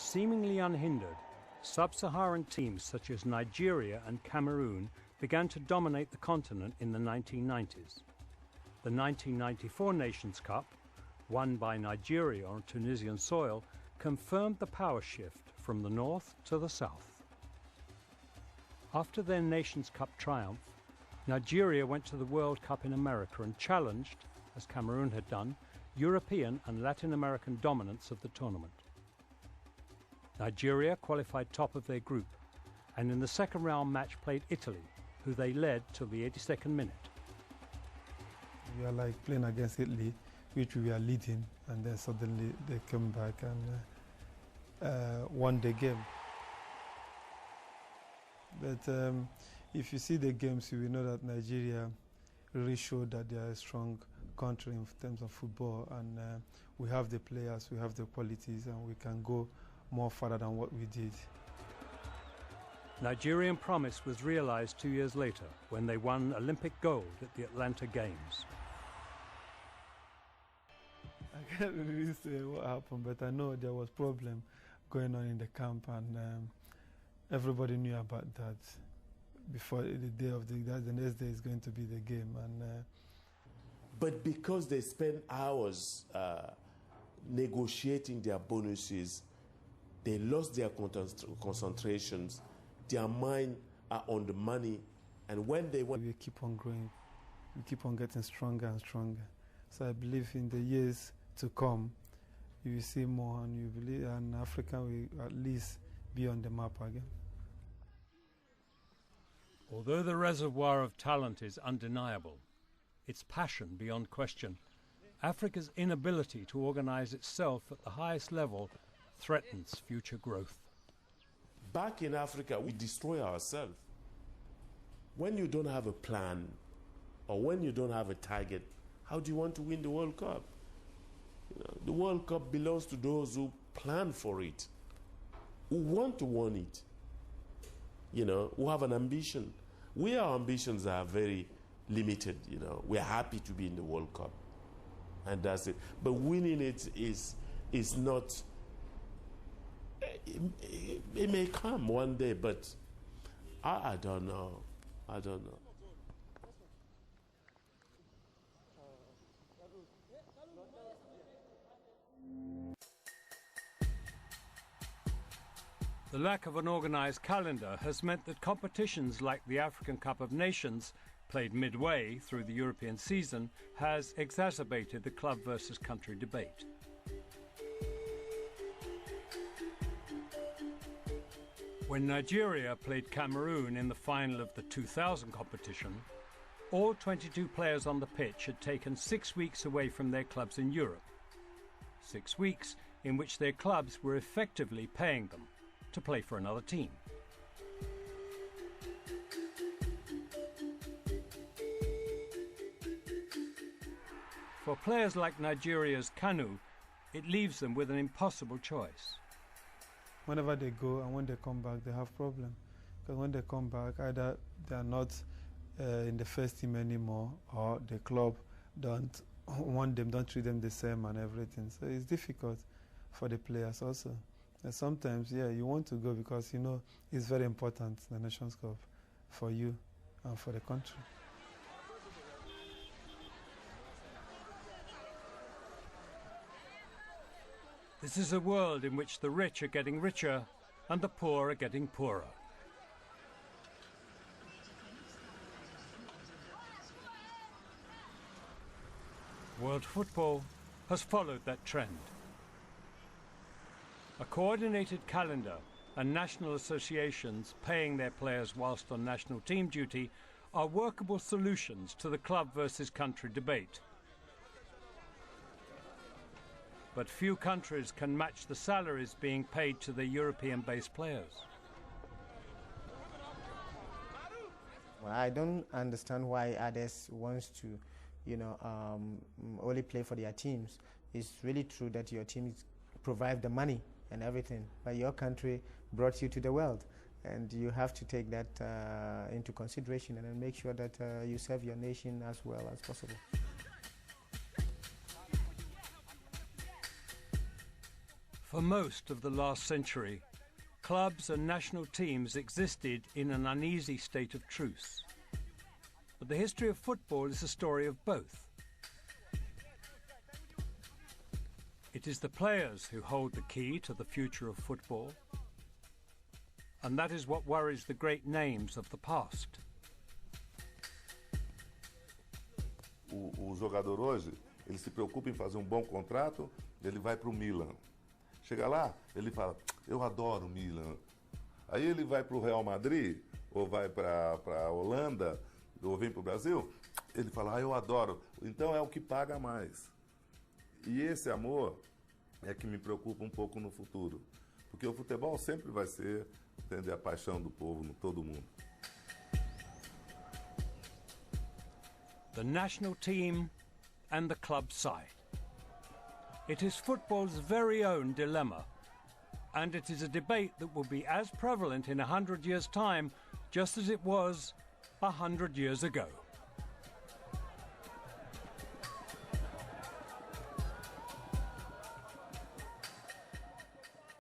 Seemingly unhindered, sub-Saharan teams such as Nigeria and Cameroon began to dominate the continent in the 1990s. The 1994 Nations Cup, won by Nigeria on Tunisian soil, confirmed the power shift from the north to the south. After their Nations Cup triumph, Nigeria went to the World Cup in America and challenged, as Cameroon had done, European and Latin American dominance of the tournament. Nigeria qualified top of their group, and in the second round match played Italy, who they led till the 82nd minute. We are like playing against Italy, which we are leading, and then suddenly they come back and won the game. But if you see the games, you will know that Nigeria really showed that they are a strong country in terms of football, and we have the players, we have the qualities, and we can go more further than what we did. Nigerian promise was realized 2 years later when they won Olympic gold at the Atlanta Games. I can't really say what happened, but I know there was problem going on in the camp, and everybody knew about that before the day of the next day is going to be the game. And but because they spend hours negotiating their bonuses, they lost their concentrations. Their mind are on the money, and when they went, we keep on growing, we keep on getting stronger and stronger. So I believe in the years to come, you will see more, and you believe, and Africa will at least be on the map again. Although the reservoir of talent is undeniable, its passion beyond question, Africa's inability to organize itself at the highest level threatens future growth. Back in Africa, we destroy ourselves. When you don't have a plan, or when you don't have a target, how do you want to win the World Cup? You know, the World Cup belongs to those who plan for it, who want to win it, you know, who have an ambition. Our ambitions are very limited, you know. We're happy to be in the World Cup, and that's it. But winning it is not, it may come one day, but I don't know. I don't know. The lack of an organized calendar has meant that competitions like the African Cup of Nations, played midway through the European season, has exacerbated the club versus country debate. When Nigeria played Cameroon in the final of the 2000 competition, all 22 players on the pitch had taken 6 weeks away from their clubs in Europe. 6 weeks in which their clubs were effectively paying them to play for another team. For players like Nigeria's Kanu, it leaves them with an impossible choice. Whenever they go and when they come back, they have problems. Because when they come back, either they are not in the first team anymore, or the club don't want them, don't treat them the same and everything. So it's difficult for the players also. And sometimes, yeah, you want to go because you know it's very important, the Nations Cup, for you and for the country. This is a world in which the rich are getting richer and the poor are getting poorer. World football has followed that trend. A coordinated calendar and national associations paying their players whilst on national team duty are workable solutions to the club versus country debate. But few countries can match the salaries being paid to their European-based players. Well, I don't understand why others want to, only play for their teams. It's really true that your teams provide the money and everything, but your country brought you to the world, and you have to take that into consideration and then make sure that you serve your nation as well as possible. For most of the last century, clubs and national teams existed in an uneasy state of truce. But the history of football is a story of both. It is the players who hold the key to the future of football, and that is what worries the great names of the past. O jogador hoje, ele se preocupa em fazer um bom contrato, ele vai para o Milan. Chega lá, ele fala, eu adoro o Milan. Aí ele vai para o Real Madrid, ou vai para a Holanda, ou vem para o Brasil, ele fala, eu adoro. Então é o que paga mais. E esse amor é que me preocupa um pouco no futuro. Porque o futebol sempre vai ser, entender, a paixão do povo, no todo mundo. The national team and the club side. It is football's very own dilemma, and it is a debate that will be as prevalent in 100 years' time just as it was 100 years ago.